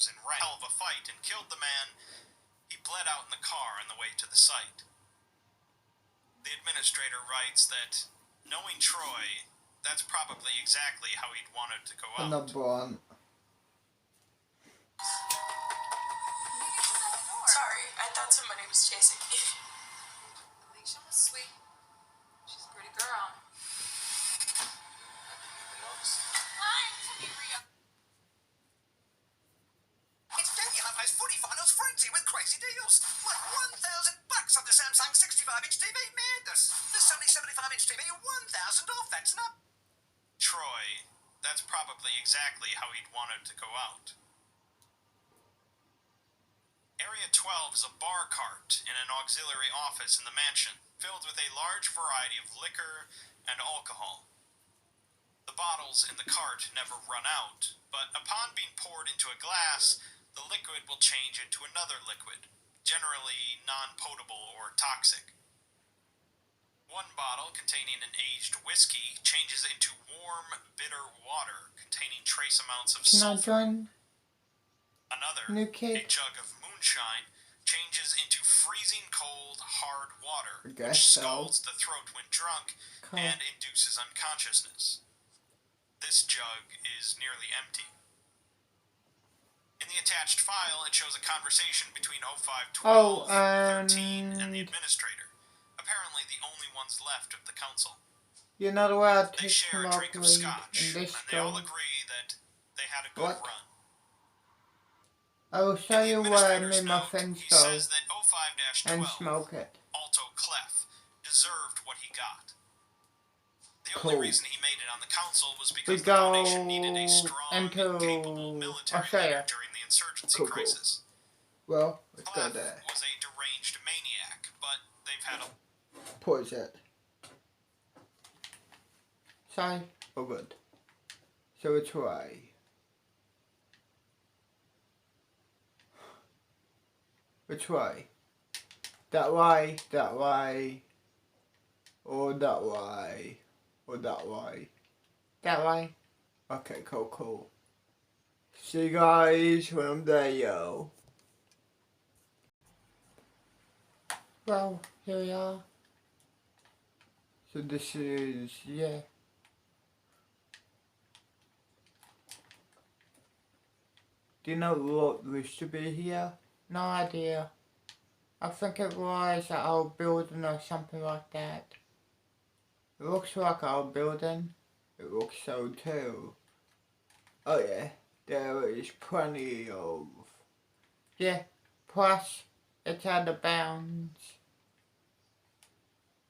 rose and ran hell of a fight and killed the man. He bled out in the car on the way to the site. The administrator writes that, knowing Troy, that's probably exactly how he'd wanted to go out. Sorry, I thought somebody was chasing me. Alicia was sweet. She's a pretty girl. It's Daniel Footy Finals Frenzy with crazy deals. Like $1,000 on the Samsung 65-inch TV. Madness. The Sony 75-inch TV, 1,000 off. That's not... Troy, that's probably exactly how he'd wanted to go out. Area 12 is a bar cart in an auxiliary office in the mansion, filled with a large variety of liquor and alcohol. The bottles in the cart never run out, but upon being poured into a glass, the liquid will change into another liquid, generally non-potable or toxic. One bottle containing an aged whiskey changes into warm, bitter water containing trace amounts of sulfur. Another, a jug of moonshine, changes into freezing cold, hard water, which scalds the throat when drunk and induces unconsciousness. This jug is nearly empty. In the attached file, it shows a conversation between 0512, 13, and the administrator, apparently the only ones left of the council. You're not allowed to They share a drink of scotch, and they all agree that they had a good run. I will show you where I made my friends go says that 05-12, and smoke it. Alto Clef, deserved what he got. The only reason he made it on the council was because the Foundation needed a strong and capable military leader during the insurgency crisis. Well, let's go Clef there. was a deranged maniac, but they've had a... Pause it. Sorry? Oh good. So it's right. Which way? That way, that way, or that way, or that way. That way? Okay, cool. See you guys when I'm there, yo. Well, here we are. So this is, yeah. Do you know what used to be here? No idea. I think it was an old building or something like that. It looks like an old building. It looks so too. Oh yeah, there is plenty of... Yeah, plus it's out of bounds.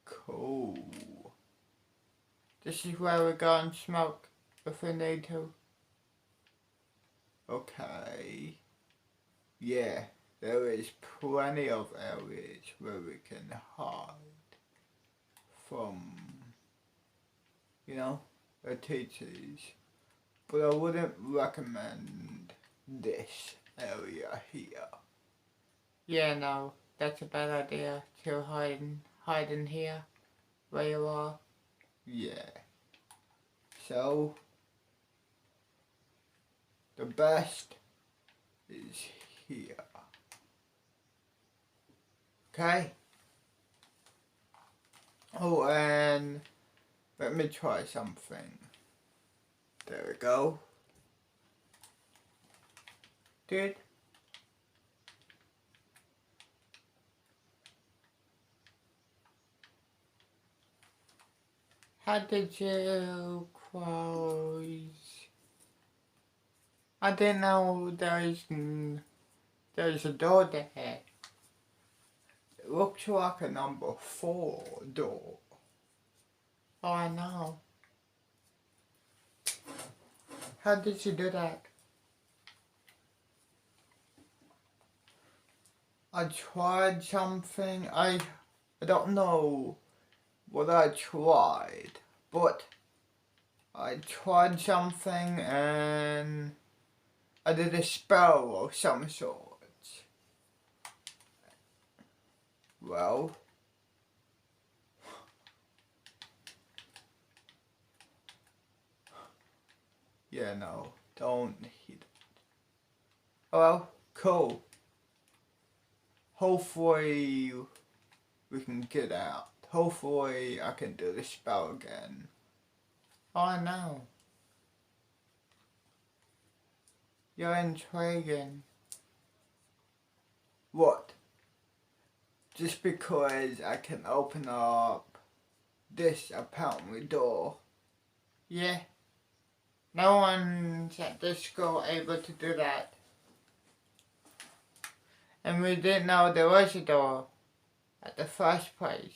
Cool. This is where we go and smoke if we need to. Okay. Yeah. There is plenty of areas where we can hide from, you know, the teachers. But I wouldn't recommend this area here. Yeah, no, that's a bad idea to hide in here, where you are. Yeah. So, the best is here. Okay. Oh, and let me try something. There we go. Dude. How did you close? I didn't know there's a door there. It looks like a number 4 door. Oh, I know. How did you do that? I tried something. I don't know what I tried, but I tried something and I did a spell of some sort. Well, yeah, no, don't hit it. Well, cool. Hopefully we can get out. Hopefully I can do the spell again. Oh no. You're intriguing. What? Just because I can open up this apparently door. Yeah. No one's at this school able to do that. And we didn't know there was a door at the first place.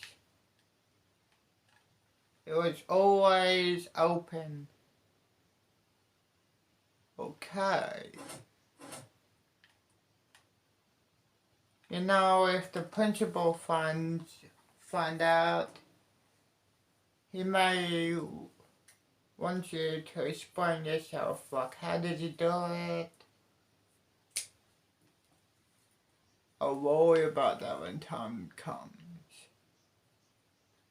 It was always open. Okay. You know, if the principal find out, he may want you to explain yourself, like how did you do it? I'll worry about that when time comes.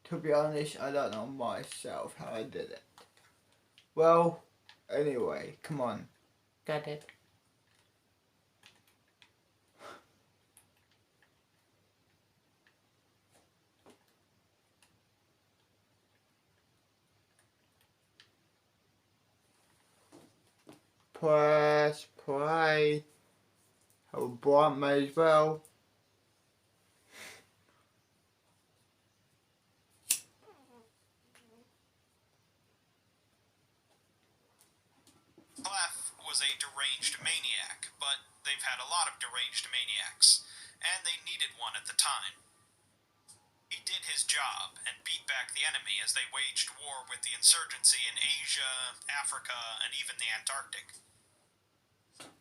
To be honest, I don't know myself how I did it. Well, anyway, come on. Got it. Press play. How bright may as well. Clef was a deranged maniac, but they've had a lot of deranged maniacs, and they needed one at the time. He did his job and beat back the enemy as they waged war with the insurgency in Asia, Africa, and even the Antarctic.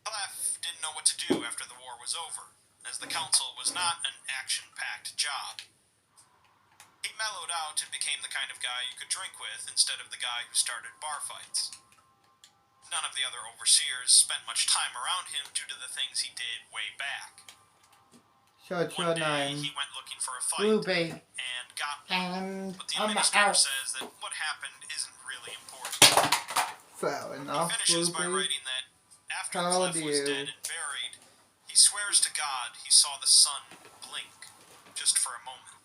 Clef didn't know what to do after the war was over, as the council was not an action-packed job. He mellowed out and became the kind of guy you could drink with instead of the guy who started bar fights. None of the other overseers spent much time around him due to the things he did way back. So it's your One day, name. he went looking for a fight Ruby. and got one. And But the I'm administrator out. says that what happened isn't really important. Fair He enough, finishes by Ruby. writing that after How Clef old are was you? dead and buried, he swears to God he saw the sun blink just for a moment.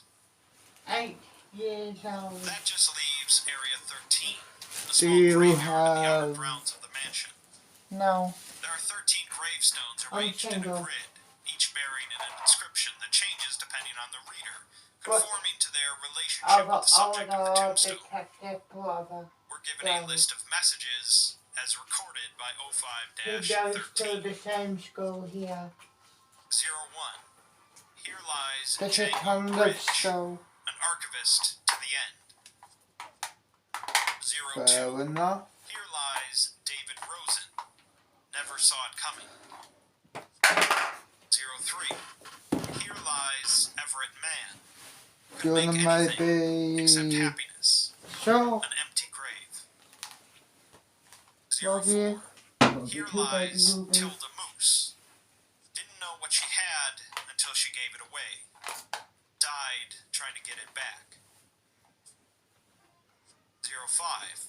8 years old. That just leaves Area 13, a Do small you graveyard in the outer have... grounds of the mansion. No. There are 13 gravestones I'm arranged in a single. grid, each bearing an inscription that changes depending on the reader, What? conforming to their relationship with the subject of the tombstone. detective brother. We're given a list of messages as recorded by He 05-13. goes to the same school here. 01. Here lies The Django Seconded Bridge, school. an archivist to the end. 02. Fair enough. Here lies David Rosen. Never saw it coming. 03. Here lies Everett Mann. Could make anything except Maybe... happiness. So, An empty grave. love 04. you. Here Love you too, baby lies Ruby. Tilda Moose. Didn't know what she had until she gave it away. Died trying to get it back. 05.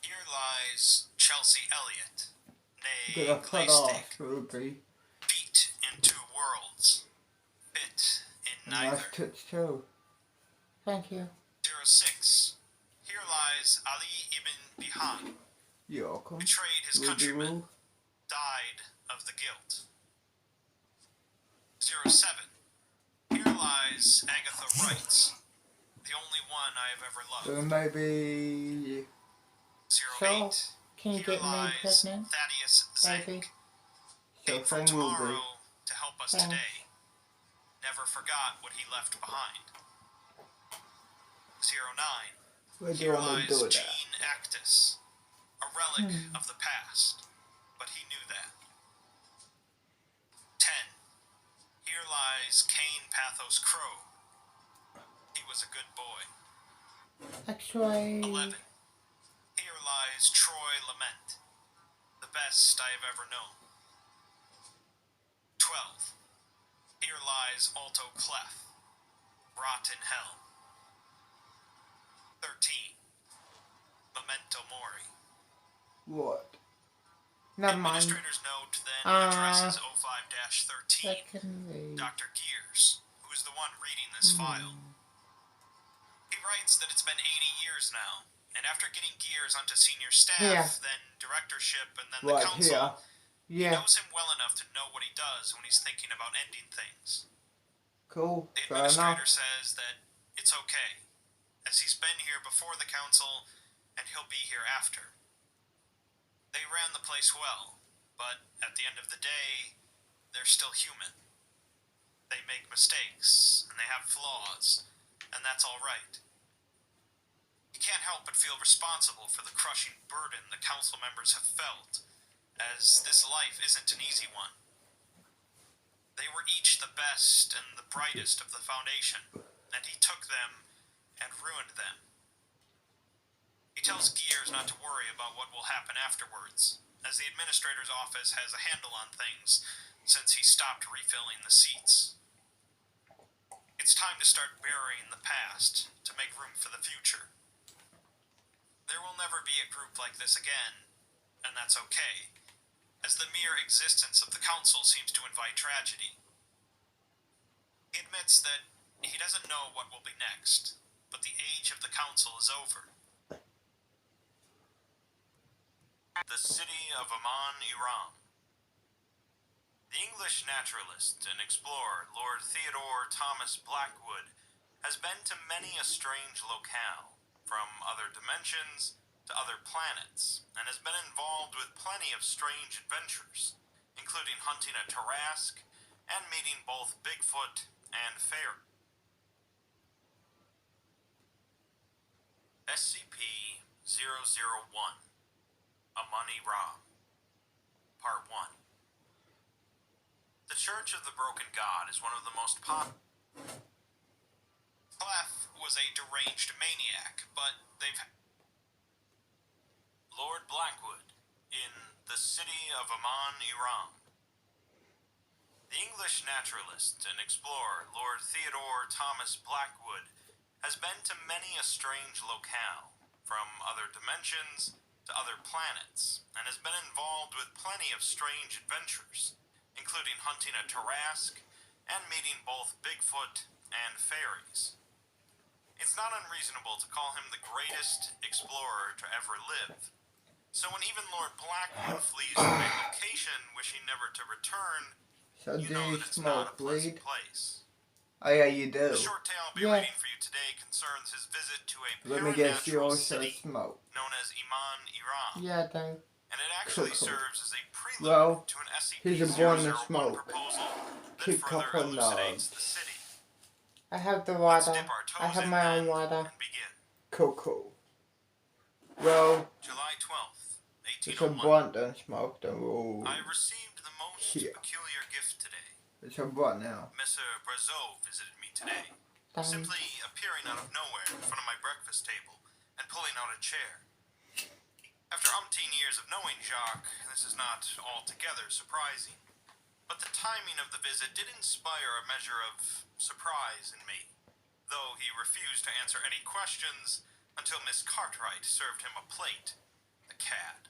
Here lies Chelsea Elliott, Get nay a cut Glaystick. off, Ruby. Beat in two worlds. Bit in Nice neither. tits too. Thank you. 06. Here lies Ali ibn Bihan. You're welcome. Betrayed his Ruby countrymen. Woo. Died of the guilt. 07. Here lies Agatha Wright. The only one I have ever So loved. maybe... 08. So, can you Here get me lies pregnant, Thaddeus Zank. baby? So Came from from Ruby. tomorrow to help us Thanks. today. Never forgot what he left behind. 09. Where do you Here want me to lies do that? Gene Actus, a relic of the past, but he knew that. 10. Here lies Cain Pathos Crow. He was a good boy. Actually... 11. Here lies Troy Lament, the best I have ever known. 12. Here lies Alto Clef, rot in hell. 13. Memento Mori. What? Never mind. Administrator's note then addresses 05-13, Secondly. Dr. Gears, who is the one reading this file. He writes that it's been 80 years now, and after getting Gears onto senior staff, then directorship, and then the Right council, here. he Yeah. knows him well enough to know what he does when he's thinking about ending things. Cool. The Fair administrator enough. says that it's okay, as he's been here before the council, and he'll be here after. They ran the place well, but at the end of the day, they're still human. They make mistakes, and they have flaws, and that's all right. You can't help but feel responsible for the crushing burden the council members have felt, as this life isn't an easy one. They were each the best and the brightest of the Foundation, and he took them and ruined them. He tells Gears not to worry about what will happen afterwards, as the administrator's office has a handle on things since he stopped refilling the seats. It's time to start burying the past to make room for the future. There will never be a group like this again, and that's okay, as the mere existence of the council seems to invite tragedy. He admits that he doesn't know what will be next, but the age of the council is over. The city of Amman, Iran. The English naturalist and explorer Lord Theodore Thomas Blackwood has been to many a strange locale, from other dimensions to other planets, and has been involved with plenty of strange adventures, including hunting a Tarrasque and meeting both Bigfoot and fairy. SCP-001 Amman-Ra. Part 1. The Church of the Broken God is one of the most popular. Clef was a deranged maniac, but they've... Lord Blackwood, in the city of Amman, Iran. The English naturalist and explorer Lord Theodore Thomas Blackwood has been to many a strange locale, from other dimensions to other planets, and has been involved with plenty of strange adventures, including hunting a Tarrasque and meeting both Bigfoot and fairies. It's not unreasonable to call him the greatest explorer to ever live. So when even Lord Blackwood flees from a location wishing never to return, So you do know you that it's not a smoke pleasant weed? place. Oh yeah, you do. The short tale I'll be Yeah. reading for you today concerns his visit to a Let me guess, you paranatural also city smoke. known as Iman, Iran, Yeah, I do. and it actually Cool. serves as a prelude Well, to an here's a blunt of SCP-001 smoke. proposal that Kick further up on elucidates the nugs. city. I have the Let's water. dip our toes I have in my then own water. and begin. Cool. Well, July 12th, it's a 1801. blunt and smoke the rule. I received the most Here. peculiar gift today. It's a blunt now. Messer Brazeau visited me today, Thanks. simply appearing out of nowhere in front of my breakfast table and pulling out a chair. After umpteen years of knowing Jacques, this is not altogether surprising, but the timing of the visit did inspire a measure of surprise in me, though he refused to answer any questions until Miss Cartwright served him a plate, the cad.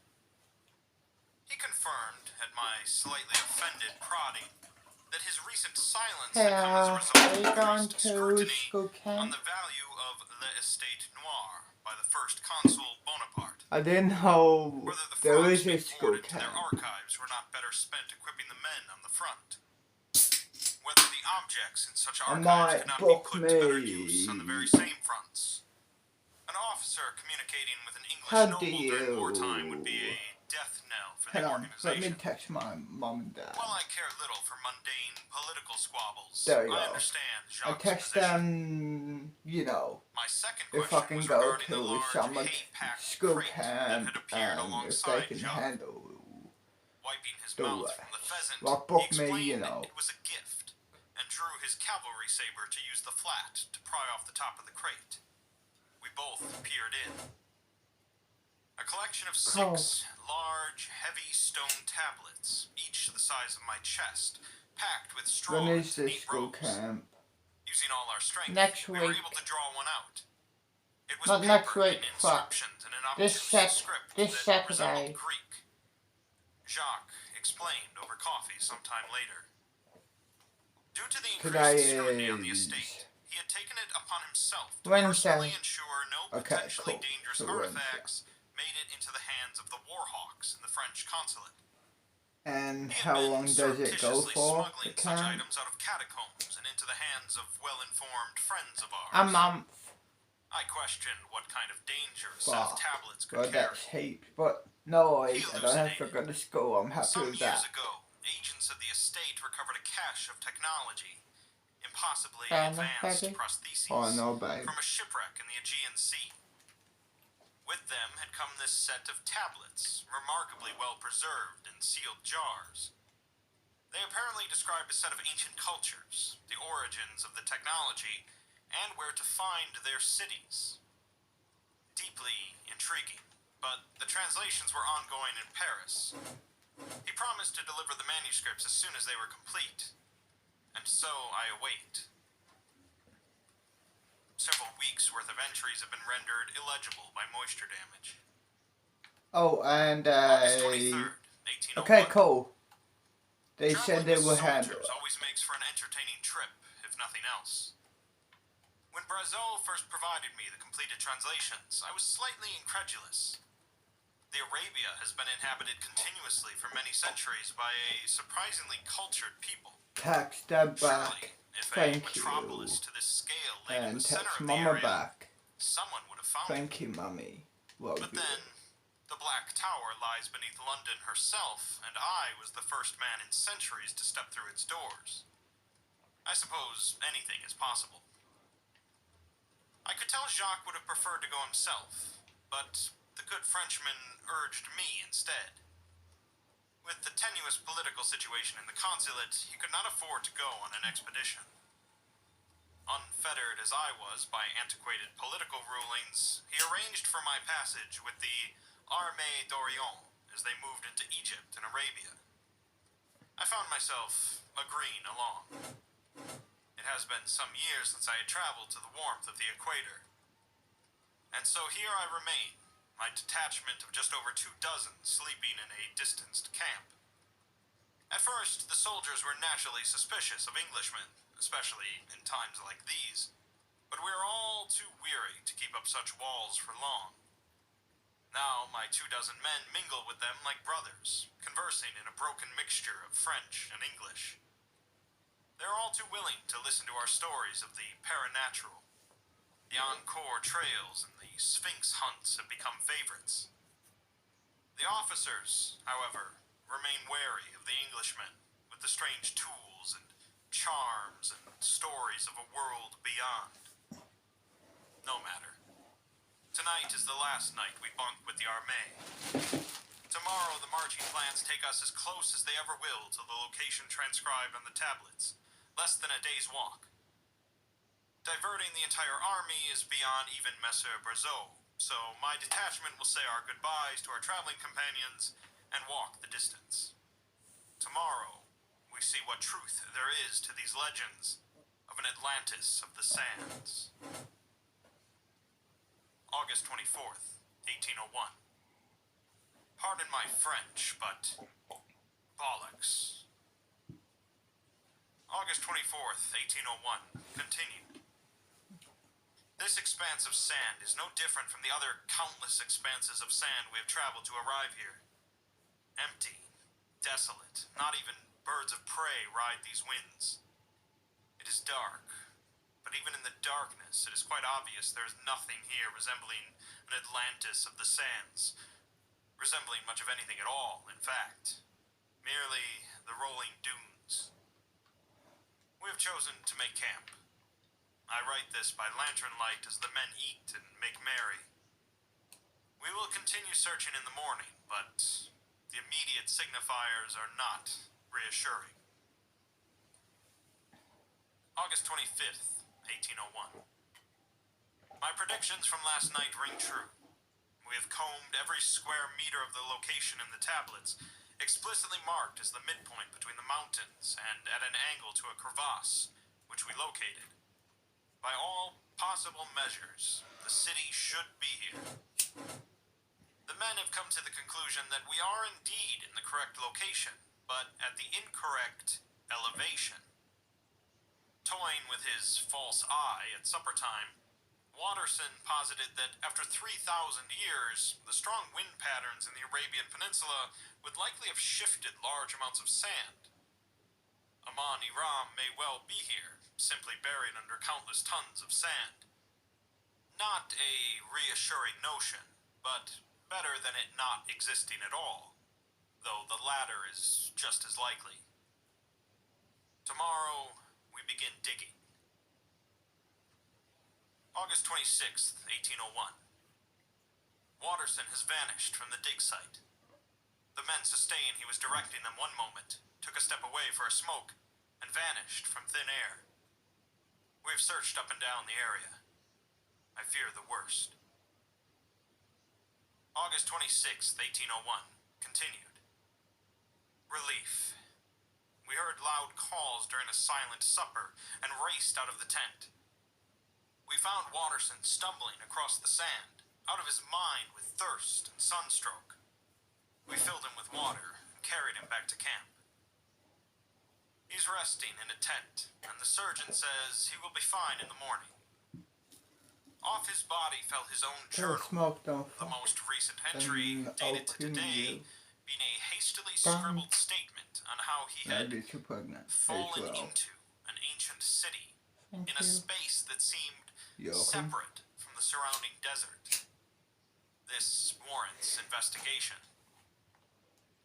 He confirmed, at my slightly offended prodding, that his recent silence had come as a result Are of you going increased to scrutiny school on camp? the value of l'Estate Noire by the first consul Bonaparte. I didn't know Whether the there funds is a being school poured into their camp. archives were not better spent equipping the men on the front. Whether the objects in such I archives might could not be book put to better use on the very me. same fronts. An officer communicating with an English How noble do during wartime would be you? a death knell for Hang the on, let me organization. text my mom and dad. While I care little for mundane political squabbles, There we I go. understand I Jacques' text position. them, you know, My second if I question can was go regarding the to large some hay-packed school crate that camp had appeared and if they alongside can Jacques. handle Wiping his the mouth rest. from the pheasant, Well, he book me, explained you know. it was a gift, and drew his cavalry saber to use the flat to pry off the top of the crate. We both peered in. A collection of 6 large, heavy stone tablets, each the size of my chest, packed with straw When is into this neat school rows. camp? Using all our strength, Next we were week. able to draw one out. It was Not next peppered week, in fuck. instructions in an This obtuse script this that Saturday. resembled Greek. Jacques explained over coffee sometime later. Due to the Today increased scrutiny on the is estate, he had taken it upon himself to Wednesday. personally ensure no Okay, potentially cool. dangerous So artifacts made it into the hands of the Warhawks in the French consulate. And He had how been long does it go surreptitiously for? smuggling The such camp? items out of catacombs and into the hands of well-informed friends of ours. A month. I questioned what kind of danger a set of Fuck. tablets could Well, carry. that's heaps. But no He worries, I don't have to go to school. I'm happy Some with years that. ago, agents of the estate recovered a cache of technology, impossibly Fair enough, advanced baby. prostheses, Oh no, babe. from a shipwreck in the Aegean Sea. With them had come this set of tablets, remarkably well preserved in sealed jars. They apparently described a set of ancient cultures, the origins of the technology, and where to find their cities. Deeply intriguing, but the translations were ongoing in Paris. He promised to deliver the manuscripts as soon as they were complete, and so I await. Several weeks' worth of entries have been rendered illegible by moisture damage. Oh, and August 23rd, 1801. okay, cool. They Traveling said they with will handle soldiers it. always makes for an entertaining trip, if nothing else. When Brazeau first provided me the completed translations, I was slightly incredulous. The Arabia has been inhabited continuously for many centuries by a surprisingly cultured people. Text Dad Surely, back. if Thank a metropolis you. to this scale lay in And the center text of the Mama area, back. someone would have found it. Thank you, Mummy. Love But you. then, the Black Tower lies beneath London herself, and I was the first man in centuries to step through its doors. I suppose anything is possible. I could tell Jacques would have preferred to go himself, but the good Frenchman urged me instead. With the tenuous political situation in the consulate, he could not afford to go on an expedition. Unfettered as I was by antiquated political rulings, he arranged for my passage with the Armée d'Orient as they moved into Egypt and Arabia. I found myself agreeing along. It has been some years since I had traveled to the warmth of the equator. And so here I remain, my detachment of just over 24 sleeping in a distanced camp. At first, the soldiers were naturally suspicious of Englishmen, especially in times like these, but we are all too weary to keep up such walls for long. Now my 24 men mingle with them like brothers, conversing in a broken mixture of French and English. They're all too willing to listen to our stories of the paranatural. The encore trails and the Sphinx hunts have become favorites. The officers, however, remain wary of the Englishmen, with the strange tools and charms and stories of a world beyond. No matter. Tonight is the last night we bunk with the Armée. Tomorrow the marching plans take us as close as they ever will to the location transcribed on the tablets, less than a day's walk. Diverting the entire army is beyond even Messer Brazeau, so my detachment will say our goodbyes to our traveling companions and walk the distance. Tomorrow, we see what truth there is to these legends of an Atlantis of the sands. August 24th, 1801. Pardon my French, but bollocks. August 24th, 1801, continued. This expanse of sand is no different from the other countless expanses of sand we have traveled to arrive here. Empty, desolate, not even birds of prey ride these winds. It is dark, but even in the darkness it is quite obvious there is nothing here resembling an Atlantis of the sands, resembling much of anything at all, in fact. Merely the rolling dunes. We have chosen to make camp. I write this by lantern light as the men eat and make merry. We will continue searching in the morning, but the immediate signifiers are not reassuring. August 25th, 1801. My predictions from last night ring true. We have combed every square meter of the location in the tablets, explicitly marked as the midpoint between the mountains and at an angle to a crevasse, which we located. By all possible measures, the city should be here. The men have come to the conclusion that we are indeed in the correct location, but at the incorrect elevation. Toying with his false eye at supper time, Watterson posited that after 3,000 years, the strong wind patterns in the Arabian Peninsula would likely have shifted large amounts of sand. Amon Iram may well be here, simply buried under countless tons of sand. Not a reassuring notion, but better than it not existing at all, though the latter is just as likely. Tomorrow, we begin digging. August 26th, 1801. Watterson has vanished from the dig site. The men sustain he was directing them one moment, took a step away for a smoke, and vanished from thin air. We have searched up and down the area. I fear the worst. August 26th, 1801. Continued. Relief. We heard loud calls during a silent supper and raced out of the tent. We found Watterson stumbling across the sand, out of his mind with thirst and sunstroke. We filled him with water and carried him back to camp. He's resting in a tent, and the surgeon says he will be fine in the morning. Off his body fell his own journal, the most recent entry, dated to today, being a hastily scribbled statement on how he had fallen into an ancient city in a space that seemed separate from the surrounding desert. This warrants investigation.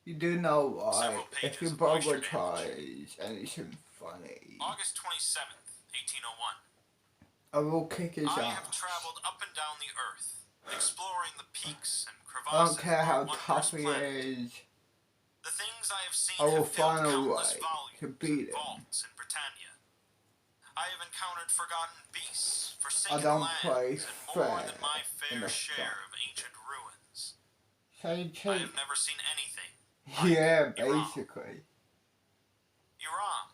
You do know why, if your brother tries anything funny, August 27th, 1801. I will kick his ass. I have traveled up and down the earth, exploring the peaks and I crevasses don't care how of our tough he wondrous planet. is, The things I have seen I will have filled find a countless way volumes to beat and him. vaults in Britannia. I have encountered forgotten beasts, I forsaken don't lands, play and more fair than my in fair the share fight. of ancient ruins. Say I cheap. have never seen anything Yeah, Iran. basically. Iram.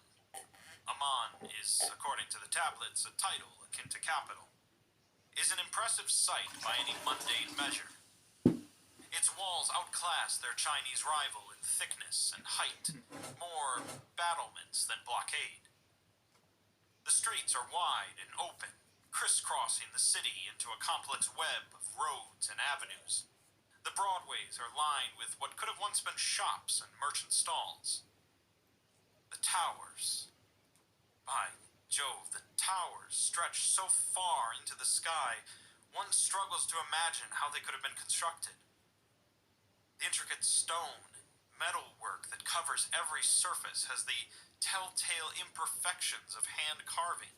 Amman is, according to the tablets, a title akin to capital. Is an impressive sight by any mundane measure. Its walls outclass their Chinese rival in thickness and height, more battlements than blockade. The streets are wide and open, crisscrossing the city into a complex web of roads and avenues. The broadways are lined with what could have once been shops and merchant stalls. The towers. By Jove, the towers stretch so far into the sky, one struggles to imagine how they could have been constructed. The intricate stone and metal work that covers every surface has the telltale imperfections of hand carving.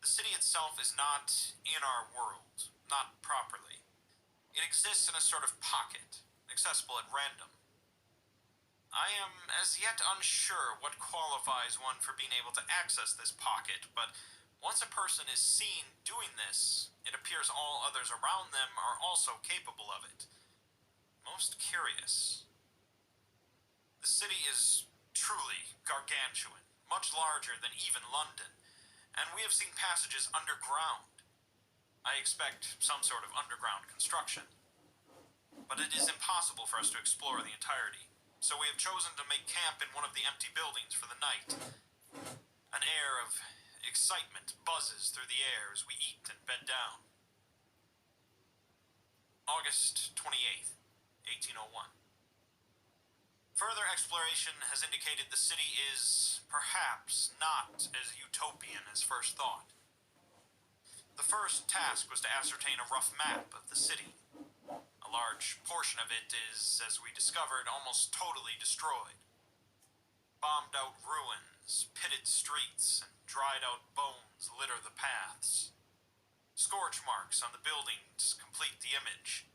The city itself is not in our world, not properly. It exists in a sort of pocket, accessible at random. I am as yet unsure what qualifies one for being able to access this pocket, but once a person is seen doing this, it appears all others around them are also capable of it. Most curious. The city is truly gargantuan, much larger than even London, and we have seen passages underground. I expect some sort of underground construction. But it is impossible for us to explore the entirety. So we have chosen to make camp in one of the empty buildings for the night. An air of excitement buzzes through the air as we eat and bed down. August 28th, 1801. Further exploration has indicated the city is, perhaps, not as utopian as first thought. The first task was to ascertain a rough map of the city. A large portion of it is, as we discovered, almost totally destroyed. Bombed-out ruins, pitted streets, and dried-out bones litter the paths. Scorch marks on the buildings complete the image.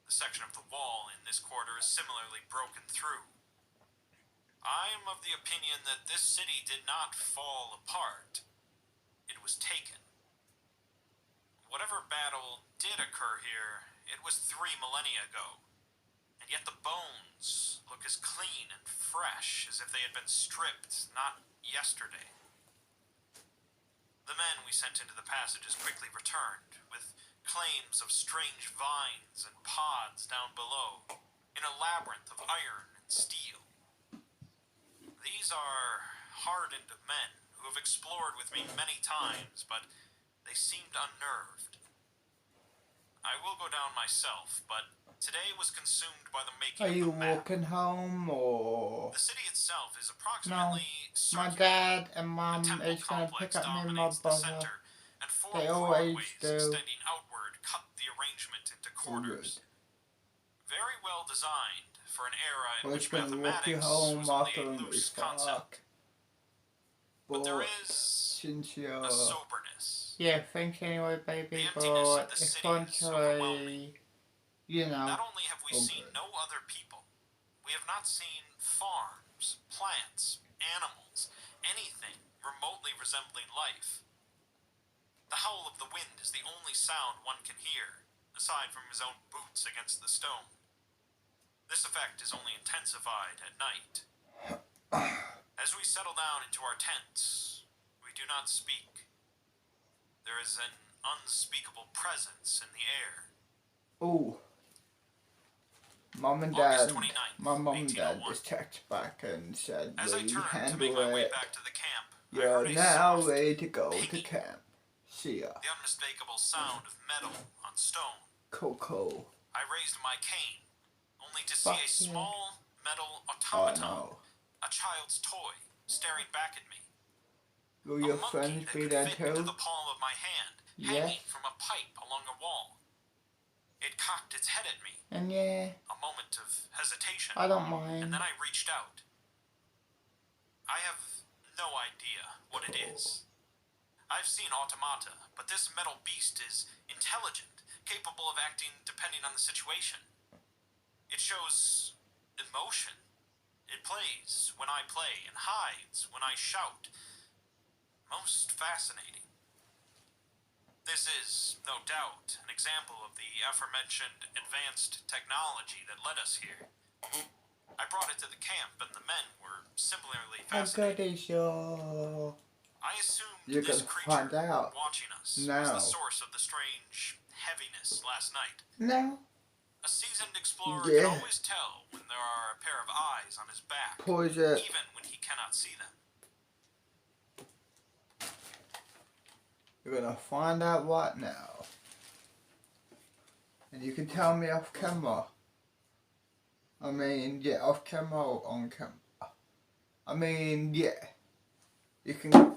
The section of the wall in this quarter is similarly broken through. I am of the opinion that this city did not fall apart. It was taken. Whatever battle did occur here, it was 3 millennia ago, and yet the bones look as clean and fresh as if they had been stripped not yesterday. The men we sent into the passages quickly returned, with claims of strange vines and pods down below, in a labyrinth of iron and steel. These are hardened men who have explored with me many times, but they seemed unnerved. I will go down myself, but today was consumed by the making Are you of the map. walking home or? The city itself is No, approximately my circular. dad and The Mum temple is gonna pick complex up me and my dominates the brother. center, and four They always broadways do. extending outward cut the arrangement into quarters. Very well designed for an era in We're which just gonna walk you mathematics home was only after a we loose fuck. concept. But there is since a you're soberness. yeah, thanks anyway, baby. The emptiness of But the city is eventually, overwhelming. you know. Not only have we seen no other people, we have not seen farms, plants, animals, anything remotely resembling life. The howl of the wind is the only sound one can hear, aside from his own boots against the stone. This effect is only intensified at night. As we settle down into our tents, we do not speak. There is an unspeakable presence in the air. Oh. Mum and August Dad, 29th, my mum and Dad 1801. just texted back and said, As I we turned to handle make my way it. back to the camp, I You're heard a now soft ready to go to pinging. camp. See ya. The unmistakable sound of metal on stone. Coco. I raised my cane, only to see Fuck a yeah. small metal Oh automaton, no. a child's toy, staring back at me. Will A your monkey friends that be could there fit into too? the palm of my hand, Yes. hanging from a pipe along a wall. It cocked its head at me, And yeah, a moment of hesitation, I don't and mind. then I reached out. I have no idea what it is. I've seen automata, but this metal beast is intelligent, capable of acting depending on the situation. It shows emotion. It plays when I play and hides when I shout. Most fascinating. This is, no doubt, an example of the aforementioned advanced technology that led us here. I brought it to the camp and the men were similarly How fascinated. good is your... I assumed You're this gonna creature find out. watching us was No. the source of the strange heaviness last night. No. A seasoned explorer Yeah. can always tell when there are a pair of eyes on his back, Pause it. even when he cannot see them. You're gonna find out right now. And you can tell me off camera. I mean, yeah, off camera or on camera. I mean, yeah. You can...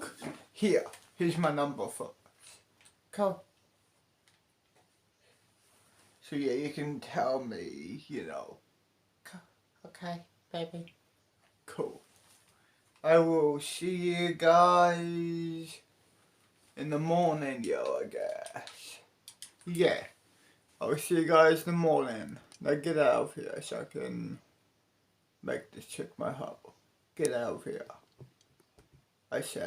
Here's my number for... Go. So yeah, you can tell me, you know. Okay, baby. Cool. I will see you guys in the morning, yo, I guess. Yeah. I'll see you guys in the morning. Now get out of here so I can make this chick my hoe. Get out of here. I said.